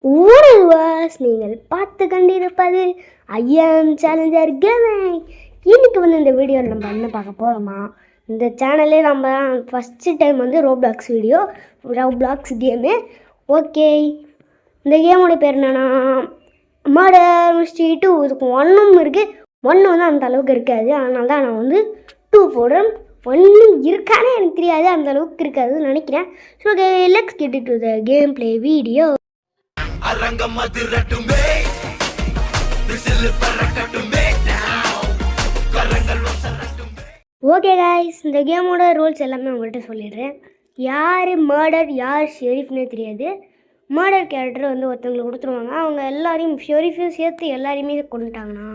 Was நீங்கள் பார்த்து கொண்டிருப்பது ஐஎம் சேலஞ்சர் கேமிங். இன்னைக்கு இந்த வீடியோவில் நம்ம என்ன பார்க்க போகிறோமா, இந்த சேனல்லே நம்ம first time Roblox video, Roblox game. Okay, இந்த கேமோட பேர் என்னன்னா மர்டர் மிஸ்ட்ரி 2. இதுக்கு 1 இருக்குது, 1 அந்த அளவுக்கு இருக்காது. அதனால தான் நான் 2 போடுறேன். 1 இருக்கானே எனக்கு தெரியாது, அந்த அளவுக்கு இருக்காதுன்னு நினைக்கிறேன். So okay, let's get to the game play video. Okay guys, இந்த கேமோட ரூல்ஸ் எல்லாமே உங்கள்கிட்ட சொல்லிடுறேன். யார் மர்டர் யார் ஷெரீஃப்னே தெரியாது. மர்டர் கேரக்டர் ஒருத்தவங்களுக்கு கொடுத்துருவாங்க. அவங்க எல்லாரையும் ஷெரீஃபையும் சேர்த்து எல்லாரையுமே கொண்டுட்டாங்கன்னா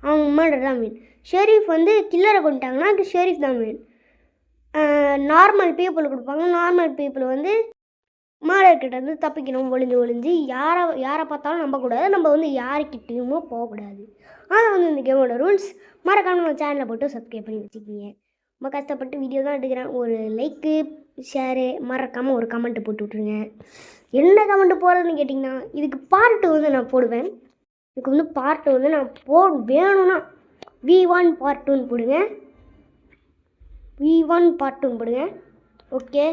அவங்க மர்டர் தான் மீன். ஷெரீஃப் கில்லரை கொண்டுட்டாங்கன்னா அது ஷெரீஃப் தான் மீன். நார்மல் பீப்புள் கொடுப்பாங்க. நார்மல் பீப்புள் மர்டர்கிட்ட தப்பிக்கணும். ஒளிஞ்சு யாரை பார்த்தாலும் நம்பக்கூடாது. நம்ம யாருக்கிட்டேயுமோ போகக்கூடாது. அதான் இந்த கேமோட ரூல்ஸ். மறக்காமல் நம்ம சேனலை போட்டு சப்ஸ்கிரைப் பண்ணி வச்சுக்கிங்க. ரொம்ப கஷ்டப்பட்டு வீடியோ தான் எடுக்கிறேன். ஒரு லைக்கு, ஷேரு, மறக்காமல் ஒரு கமெண்ட்டு போட்டு விட்ருங்க. என்ன கமெண்ட்டு போடுறதுன்னு கேட்டிங்கன்னா, இதுக்கு பார்ட்டு நான் போடுவேன். இதுக்கு பார்ட்டு நான் வேணும்னா V1 Part 2 போடுங்க. V1 Part 2 போடுங்க. ஓகே.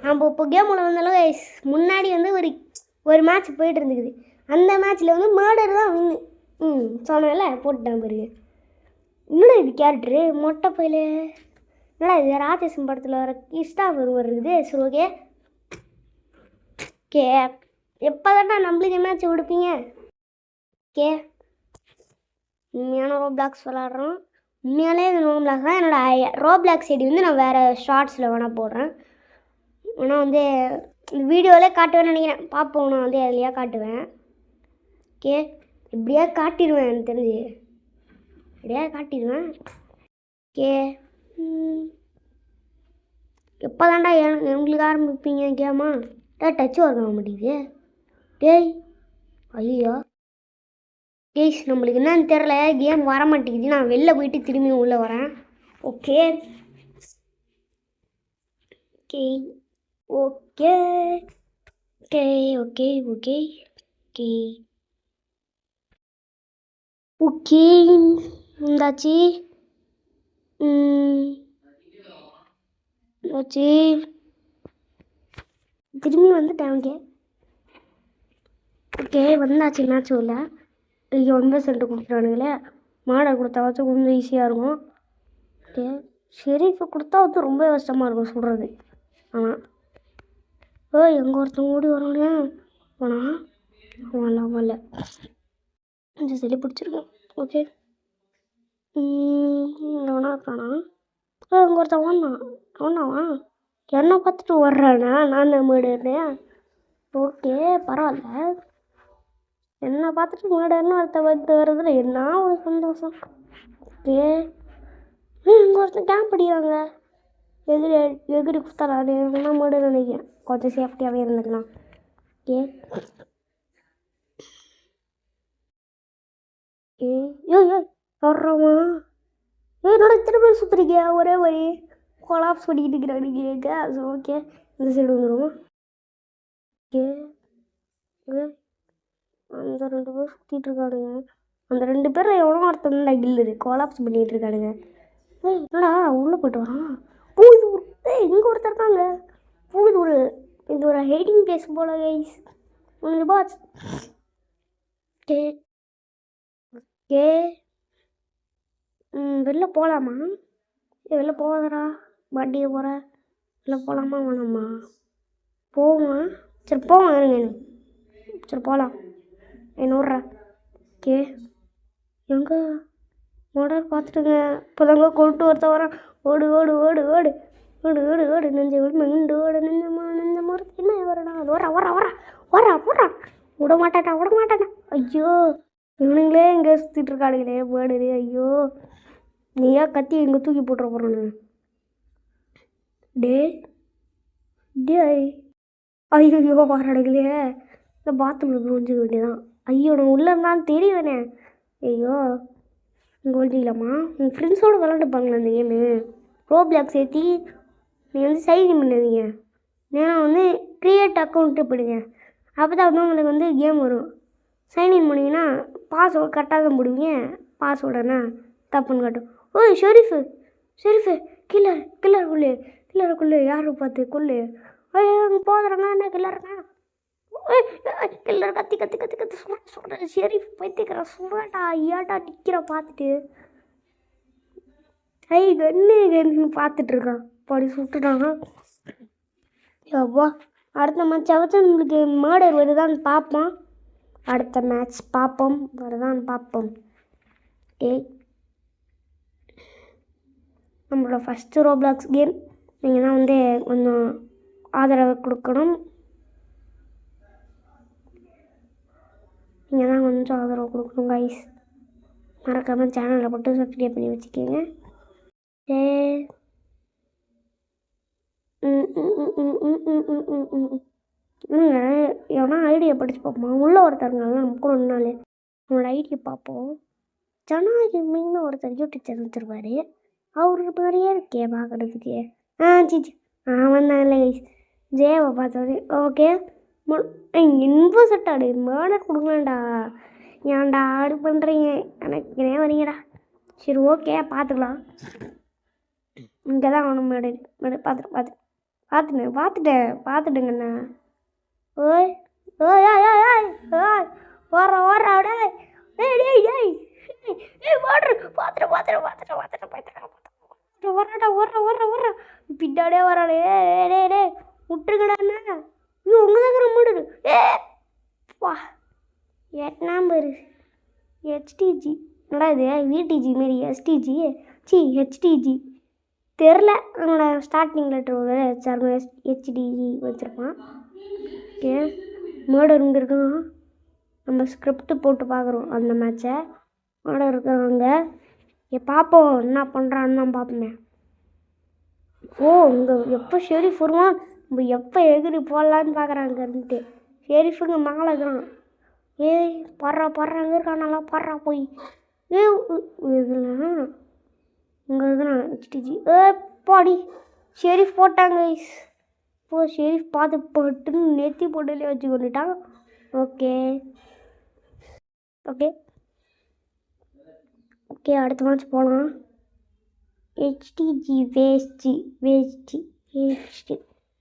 நம்ம இப்போ கேமில் முன்னாடி ஒரு மேட்ச் போயிட்டு இருந்துக்குது. அந்த மேட்ச்சில் மர்டர் தான் சொன்னால போட்டுட்டான் பாருங்க. என்னடா இது கேரக்டரு மொட்டை பையில, என்னடா இது ராஜேஷன் படத்தில் வர கிறிஸ்டாஃபர் இருக்குது. சரி ஓகே ஓகே, எப்போ தான்டா நம்மளுக்கு மேட்ச் கொடுப்பீங்க? ஓகே, உண்மையான ரோப்ளாக்ஸ் விளாட்றோம். உண்மையாலே இது ரோப்ளாக்ஸ் தான். என்னோடய ரோப்ளாக்ஸ் ஐடி நான் வேறு ஷார்ட்ஸில் வேணால் போடுறேன். ஆனால் இந்த வீடியோவிலே காட்டுவேன்னு நினைக்கிறேன். பார்ப்போம், நான் அதுலையா காட்டுவேன். ஓகே, இப்படியா காட்டிடுவேன், எனக்கு தெரிஞ்சு இப்படியா காட்டிடுவேன். ஓகே, எப்போ தாண்டா எங்களுக்கு ஆரம்பிப்பீங்க கேமா? டச்சு ஒர்க் ஆக மாட்டேங்குது. டேய் ஐயோ கேஸ், நம்மளுக்கு என்னன்னு தெரில, கேம் வர மாட்டேங்குது. நான் வெளில போயிட்டு திரும்பி உள்ளே வரேன். Okay okay okay okay okay okay okay okay இருந்தாச்சு. ஆச்சு, திரும்பி வந்துட்டேன். ஓகே ஓகே வந்தாச்சு. மேட்ச் இல்லை ஐயோ, சென்ட்டு கொடுத்துட்டானுங்களே. மாடல் கொடுத்தாச்சும் கொஞ்சம் ஈஸியாக இருக்கும். ஓகே, ஷெரீஃபை கொடுத்தா ரொம்ப கஷ்டமாக இருக்கும் சொல்கிறது. ஆனால் எங்கே ஒருத்தவங்க ஓடி வரானே போனால் வரல, கொஞ்சம் சளி பிடிச்சிருக்கேன். ஓகே, எவனா இருக்கானா? அங்கே ஒருத்தன் அவனாவா என்னை பார்த்துட்டு வர்றானா? நான் மேடுறேன். ஓகே பரவாயில்ல, என்னை பார்த்துட்டு மேடர்னு ஒருத்த வர்றதுல என்ன ஒரு சந்தோஷம். ஓகே, இங்கே ஒருத்தன் கேம்ப் அடிக்கிறாங்க. எகிரி குத்தாலான்னு என்ன மேடர் நினைக்கிறேன். கொஞ்சம் சேஃப்டியாகவே இருந்துக்கலாம். ஓகே ஏ வர்றோமா? என்னோட இத்தனை பேர் சுற்றுறீங்க ஒரே மாதிரி கொலாப்ஸ் பண்ணிக்கிட்டு இருக்கிறாங்க. ஓகே, இந்த சைடு வந்துடுவோமா? ஓகே ஓகே, அந்த 2 பேர் சுற்றிட்டு இருக்கானுங்க. அந்த 2 பேரில் எவ்வளோ ஒருத்தன் கில்லரு கொலாப்ஸ் பண்ணிகிட்டு இருக்கானுங்க. என்னடா உள்ளே போய்ட்டு வரான்? இது இங்கே ஒருத்தர் இருக்காங்க. இது ஒரு ஹைடிங் பிளேஸ் போல கைஸ். பாட்ஸ். ஓகே ஓகே, வெளில போகலாமா? வெளில போகாதடா, வண்டியை போகிற. வெளில போகலாமா வேணாமா? போமா, சரி போவோம் இருங்க. சரி போகலாம். நூறுரூவா. ஓகே, எங்கே மோடர் பார்த்துட்டுங்க. இப்போதாங்க கொண்டு ஒருத்த வரான். ஓடு ஓடு ஓடு ஓடு ஓடு ஓடு ஓடு நெஞ்ச விடு மெண்டு ஓடு நெஞ்ச முறை என்ன வரடா? அது வரா விட மாட்டானா? ஐயோ, இவனுங்களே இங்கே சுற்றிட்டு இருக்கானுங்களே பேடுது. ஐயோ, நீயா கத்தி இங்கே தூக்கி போட்டுற போகிறானு? டே ஐயோ வரானுங்களே. இந்த பாத்ரூம் ஒழிஞ்சிக்க வேண்டியதான். ஐயோ, நான் உள்ளே இருந்தான்னு தெரியவேனே. ஐயோ, இங்கே ஒழிஞ்சிக்கலாமா? உங்கள் ஃப்ரெண்ட்ஸோடு விளாண்டுப்பாங்களா அந்த கேமு? ரோப்ளாக்ஸ் ஏற்றி நீங்கள் சைன் பண்ணாதீங்க. நேரம் க்ரியேட் அக்கௌண்ட்டு போடுங்க. அப்போ தான் வந்து உங்களுக்கு வந்து கேம் வரும். சைன்இன் பண்ணிங்கன்னா பாஸ்வேர்டு கரெக்டாக தான் போடுவீங்க. பாஸ்வேர்டுனா தப்புன்னு காட்டும். ஓய் ஷெரீஃபு கில்லருக்குள்ளே யாரை பார்த்து கொள்ளு. அங்கே போதுறாங்க என்ன கில்லருங்க. கில்லர் கத்தி கத்தி கத்தி கத்தி சொல்கிறேன். ஷெரீஃப் பைத்தியக்கிற சொல்கிறேன்டா ஏன்டா நிற்கிற பார்த்துட்டு கன்னு பார்த்துட்ருக்கான். படி சுட்டுட்டாங்க. எவ்வா அடுத்த மேட்ச் நம்மளுக்கு மர்டர் வருதான்னு பார்ப்போம். அடுத்த மேட்ச் பார்ப்போம் வருதான்னு பார்ப்போம். நம்மளோட ஃபஸ்ட்டு ரோப்ளாக்ஸ் கேம். நீங்கள் தான் வந்து கொஞ்சம் ஆதரவு கொடுக்கணும். நீங்கள் தான் கொஞ்சம் ஆதரவு கொடுக்கணும் கைஸ். மறக்காமல் சேனலில் போட்டு சப்ஸ்கிரைப் பண்ணி வச்சுக்கோங்க. எவனா ஐடியா படித்து பார்ப்போம். உள்ள ஒருத்தருங்கலாம் நம்ம கூட நின்னாலே அவங்களோட ஐடியா பார்ப்போம். ஜனாதிபதினு ஒருத்தர் யூடியூப் சேனல் வச்சுருப்பாரு. அவருக்கு மாதிரியே இருக்கே பார்க்குறதுக்கு. சிச்சி வந்தான் இல்லை ஜேவை பார்த்தது. ஓகே இன்போ செட்டாடு மேடர் கொடுக்கலாம்டா. ஏன்டா ஆடு பண்ணுறீங்க எனக்கு வரீங்கடா. சரி ஓகே பார்த்துக்கலாம். இங்கே தான் வேணும் மேடு பார்த்துட்டுங்கண்ணா. ஓய் ஓய் ஓய் ஓய் ஓய் ஓடுற அப்படியே ஓடுற பின்னாடியே வராடே டே விட்டுருக்கடாண்ணா. ஐயோ ஒன்று தாங்கிற மாடு. வா எட்னாம் பேர் ஹெச்டிஜி என்னடா இது விடிஜி மாரி எஸ்டிஜி ஹெச்டிஜி தெரில. அவனோட ஸ்டார்டிங் லெட்டர் ஹெச்டிஜி வச்சுருப்பான். ஓகே மர்டர் இங்கே இருக்கான். நம்ம ஸ்கிரிப்ட் போட்டு பார்க்குறோம் அந்த மேட்சை. மர்டர் இருக்கிறவங்க பார்ப்போம் என்ன பண்ணுறான்னு தான் பார்ப்போமே. இங்கே எப்போ ஷெரீஃப் வருவான் நம்ம எப்போ எகிரி போடலான்னு பார்க்குறாங்க இருந்துட்டு. ஷெரீஃபுங்க மேலே இருக்கிறான். படுறாங்க இருக்கான் நல்லா படுறா போய். இதில் இங்கே இருக்கிறான் ஹெச்டிஜி. பாடி ஷெரீஃப் போட்டாங்க. இப்போது ஷெரீஃப் பார்த்து போட்டுன்னு நெத்தி போட்டுலேயே வச்சு கொண்டுட்டான். ஓகே ஓகே ஓகே அடுத்த மேட்ச் போகலாம். ஹெச்டிஜி வேஸ்டி.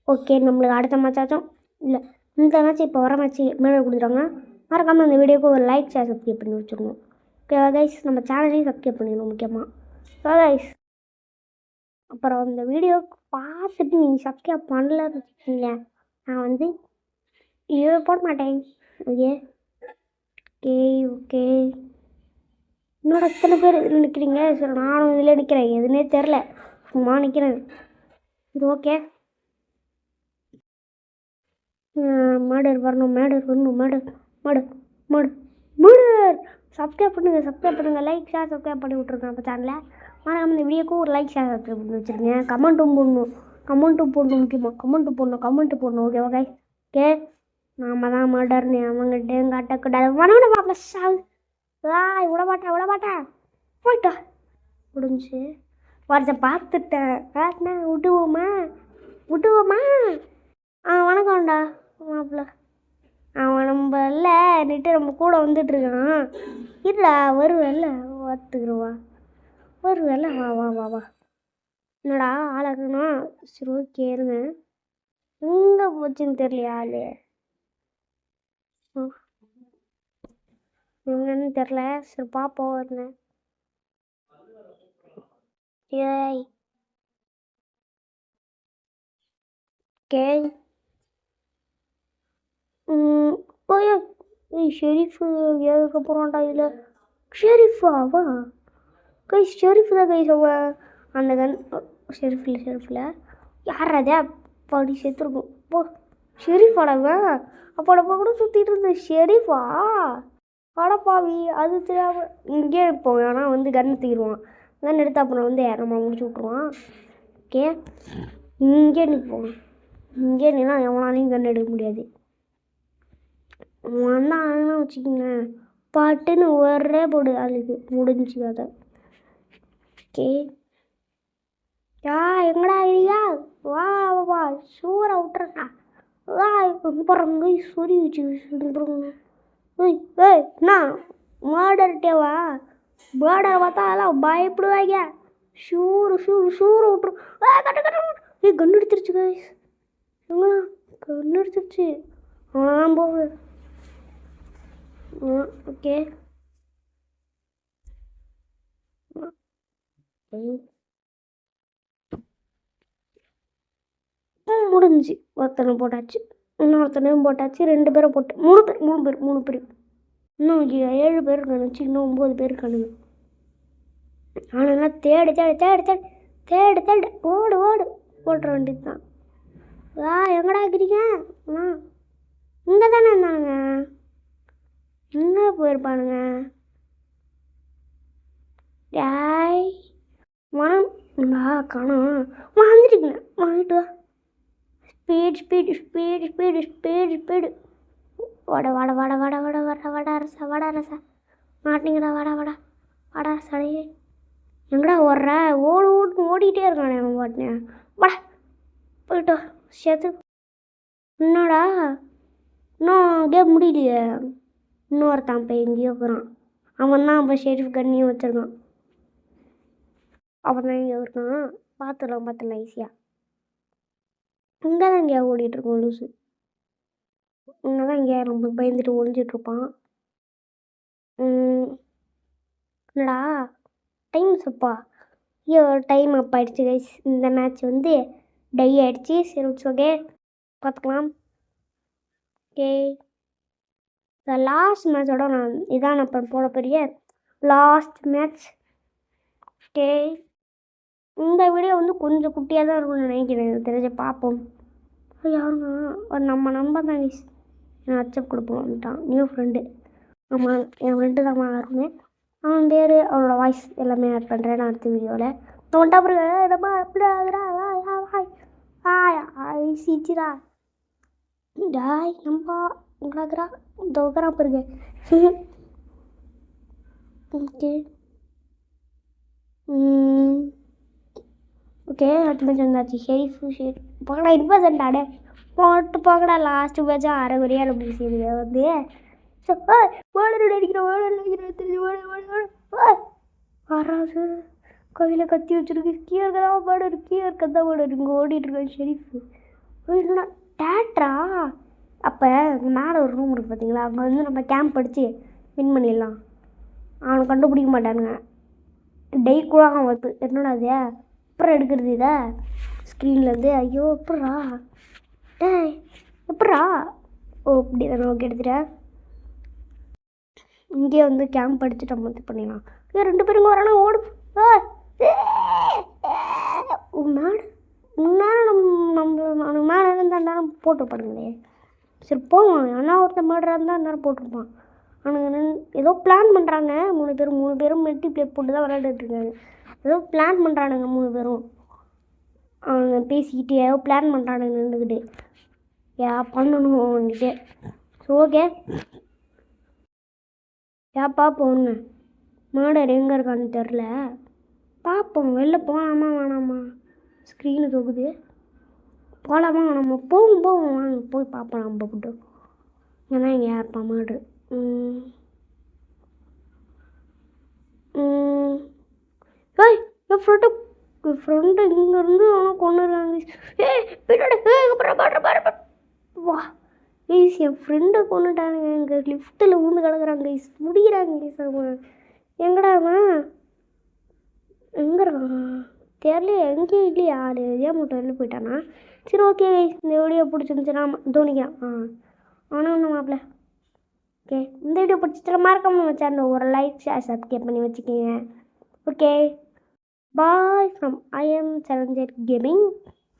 ஓகே நம்மளுக்கு அடுத்த மேட்சாச்சும் இல்லை இந்த மேட்ச் இப்போ வர மேட்ச் மேலே கொடுத்துட்டாங்க. மறக்காமல் அந்த வீடியோக்கு ஒரு லைக் ஷேர் சப்ஸ்கிரைப் பண்ணி வச்சுருக்கணும். ஓகேவா கைஸ் நம்ம சேனலையும் சப்ஸ்கிரைப் பண்ணிடணும் முக்கியமாக. ஓகே கைஸ் அப்புறம் அந்த வீடியோ பார்த்துட்டு நீங்கள் சப்ஸ்கிரைப் பண்ணலன்னு வச்சுக்கிங்க நான் வந்து இது போட மாட்டேன். ஓகே ஓகே ஓகே இன்னொரு எத்தனை பேர் இதில் நிற்கிறீங்க. சரி நானும் இதில் நிற்கிறேன். எதுனே தெரில சும்மா நிற்கிறேன். இது ஓகே மர்டர் வரணும். சப்ஸ்கிரைப் பண்ணுங்கள் லைக் ஷேர் சப்ஸ்கிரைப் பண்ணி விட்ருங்க நம்ம சேனலில். ஆனால் இந்த வீடியோக்கும் ஒரு லைக் ஷேர் சப்ஸ்கிரைப் பண்ணி வச்சுருங்க. கமெண்ட்டும் போடணும் முக்கியமாக கமெண்ட் போடணும். ஓகே ஓகே ஓகே நாம தான் மர்டர்னு அவங்ககிட்ட காட்டக்கூடாது. வணக்கம் மாப்பிள்ள சாவு விட மாட்டேன் போயிட்டா முடிஞ்சு வருஷ பார்த்துட்டேன். விட்டுவோமா வணக்கம்டா மாப்பிள்ள. அவன் நம்ம இல்லை நிட்டு நம்ம கூட வந்துட்டுருக்கான். இல்லைடா வருவேல்ல பார்த்துக்குருவா வருவேல்ல வா என்னடா ஆளாக்கணும். சரி ஓகே இருங்க எங்கே போச்சுன்னு தெரியலையா ஆளு எங்கன்னு தெரில. சரி பார்ப்போம் இருந்தேன். ஏய் ஓகே ஷெரீஃபு ஏதுக்கு போகிறான்டா இதில். ஷெரீஃபா அவன் ஷெரீஃபு தான் அவன் அந்த கன் ஷெரீஃபில் யார் அதே அப்படி செத்துருக்கும். ஷெரீஃபாடவன் அப்போடப்போ கூட சுற்றிட்டு இருந்த ஷெரீஃபா அடப்பாவி அது தெரியாமல் இங்கே இருப்போம். ஆனால் வந்து கன் தூக்கிடுவான். கன் எடுத்து அப்புறம் வந்து நம்ம முடிச்சு விட்ருவான். ஓகே இங்கே நிற்போம். இங்கே நின்னா எவனாலையும் கன் எடுக்க முடியாது. வந்தாங்கன்னா வச்சுக்கிங்களேன் பாட்டுன்னு ஒரே போடு ஆளுக்கு முடிஞ்சு கதை. ஓகே எங்கடா ஐயா வா சூரை விட்டுறா போடுறாங்க சொறி வச்சு போடுறாங்க. ஏய் ஏய் என்ன மாடர்ட்டேவா மாடர் பார்த்தா அதெல்லாம் பயப்படுவாங்க. ஷூரு ஷூரு ஷூரு விட்ரும். கட்டு கட்டு. ஏய் கன்று எடுத்துருச்சு கைஸ். கன்று எடுத்துருச்சு. போகுது. ஓகே முடிஞ்சு. ஒருத்தனை போட்டாச்சு, இன்னொருத்தனையும் போட்டாச்சு, 2 பேரை போட்டு 3 பேர் இன்னும் 7 பேர் இருக்கானுச்சு, இன்னும் 9 பேர் இருக்கானுங்க. அவனுங்களாம் தேடு தேடு தேடு தேடு தேடு தேடு ஓடு ஓடு ஓடுற வேண்டியது தான். எங்கடா இருக்கிறீங்க? இங்கே தானே இருந்தானுங்க, எங்கே போயிருப்பானுங்க? டாய் காணும் வாங்கிட்டுங்க, வாங்கிட்டு வா. Speed speed speed speed speed speed. வட வட வட வட வட வட வட அரசா வட அரசா மாட்டிங்கடா. வாடா வாடா வாடா சடையே. எங்கடா ஓடுற? ஓடு ஓடு ஓடிக்கிட்டே இருக்கானே அவன் பாட்டினேன். வாடா போயிட்டோ சேர்த்து. என்னடா இன்னும் கேம் முடியலையே. இன்னொருத்தான் போய் எங்கேயோ இருக்கிறான். அவன் தான் இப்போ ஷெரீஃப் கண்ணியும் வச்சுருக்கான். அவன் தான் இங்கே இருக்கான். பார்த்துடலாம் ஈஸியாக. இங்கே தான் இங்கேயா ஓடிட்டுருக்கோம் லூஸு. இங்கே தான் இங்கே நம்ம பயந்துட்டு ஒழிஞ்சிட்ருப்பான். என்னடா டைம் சப்பா. ஐயோ டைம் அப் ஆகிடுச்சு கைஸ். இந்த மேட்ச் வந்து டை ஆகிடுச்சு. சரி ஓகே பார்த்துக்கலாம். ஓகே இந்த லாஸ்ட் மேட்சோட இதான் நான் இப்போ போட பெரிய லாஸ்ட் மேட்ச். ஓகே இந்த வீடியோ வந்து கொஞ்சம் குட்டியாக தான் இருக்கும்னு நினைக்கிறேன், தெரிஞ்ச பார்ப்போம். யாருங்க ஒரு நம்ம நம்பர் தான் கைஸ். நான் அக்செப்ட் கொடுப்போம்ட்டான் நியூ ஃப்ரெண்டு. ஆமாம் என் ஃப்ரெண்டு தான் ஆடுமே. அவன் பேர் அவனோட வாய்ஸ் எல்லாமே ஆட் பண்ணுறேன் நான் அடுத்த வீடியோவில். தோண்டா பிறகு நம்ம அப்படி ஆகுறா சிச்சிரா டாய் நம்பா உங்களாக்குறா தோக்குறா பாருங்க. ஓகே ஓகே அடுத்த மேட்ச் வந்தாச்சு. ஷெரீஃப் போகடா 20% ஆடே போட்டு போகடா. லாஸ்ட்டு மேட்சாக அரைகுறையாக நம்ம செய்யுது வந்து வராது. கையில் கத்தி வச்சுருக்கு. கீழதான் பாடு கீழே தான் பாடு இங்கே ஓடிட்டுருக்கேன் ஷெரீஃபு. இல்லைனா டேட்ரா. அப்போ மேலே ஒரு ரூம் இருக்குது பார்த்தீங்களா, அங்கே வந்து நம்ம கேம்ப் அடித்து வின் பண்ணிடலாம். அவனை கண்டுபிடிக்க மாட்டானுங்க. டை கூட வருது. என்னடா அது அப்புறம் எடுக்கிறது இதை ஸ்க்ரீன்லேருந்து. ஐயோ எப்பட்றா டே எப்பட்றா. ஓ இப்படி தானே. ஓகே எடுத்துட்டேன். இங்கே வந்து கேம்ப் அடிச்சுட்டு நம்ம இது பண்ணிடலாம். 2 பேருங்க வரானா ஓடு. மேலே முன்னாடி நம்ம மேலே இருந்தால் நேரம் போட்டுருப்பானுங்களே. சரி போவான். ஆனால் ஒருத்தர் மேடராக இருந்தால் நேரம் போட்டிருப்பான். அவனுங்க ஏதோ பிளான் பண்ணுறாங்க. 3 பேரும் மெல்டி பிளேட் போட்டு தான் விளையாண்டுட்ருக்காங்க. ஏதோ பிளான் பண்ணுறானுங்க 3 பேரும். அவனுங்க பேசிக்கிட்டு ஏதோ பிளான் பண்ணுறானுங்க நின்றுக்கிட்டு. பண்ணணும் வந்துட்டு. So okay பார்ப்போங்க. மாடர் எங்கே இருக்கான்னு தெரில. பார்ப்போம். வெளில போகலாமா வேணாமா? ஸ்க்ரீனு தொகுது. போகலாமா வேணாமா? போவோம் வாங்க போய் பார்ப்போம். நம்ம போட்டு ஏன்னா இங்கே யார்ப்பா மாடு. ஏய் என் ஃப்ரெண்டு இங்கேருந்து ஆனால் கொண்டு இருக்காங்க. வா கைஸ் என் ஃப்ரெண்டை கொண்டுட்டானுங்க. எங்கள் லிஃப்ட்டில் ஊந்து கிடக்குறாங்க கைஸ். முடிக்கிறாங்க கைஸ். அவங்க எங்கடாமா எங்கே இருக்காங்க தெரியல. எங்கேயும் இல்லையா ஆள். ஏன் மட்டும் வெளில போயிட்டானா? சரி ஓகே கைஸ் இந்த வீடியோ பிடிச்சிருந்துச்சுன்னா தோணிக்கலாம். ஆனால் ஒன்றும் மாப்பிள்ள. ஓகே இந்த வீடியோ பிடிச்சிட்டு மறக்காம சேனல் ஒரு லைக் ஷேர் சப்ஸ்கிரைப் பண்ணி வச்சுக்கோங்க. Okay bye from I am Challenger Gaming.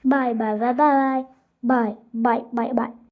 Bye bye bye bye bye bye bye bye bye.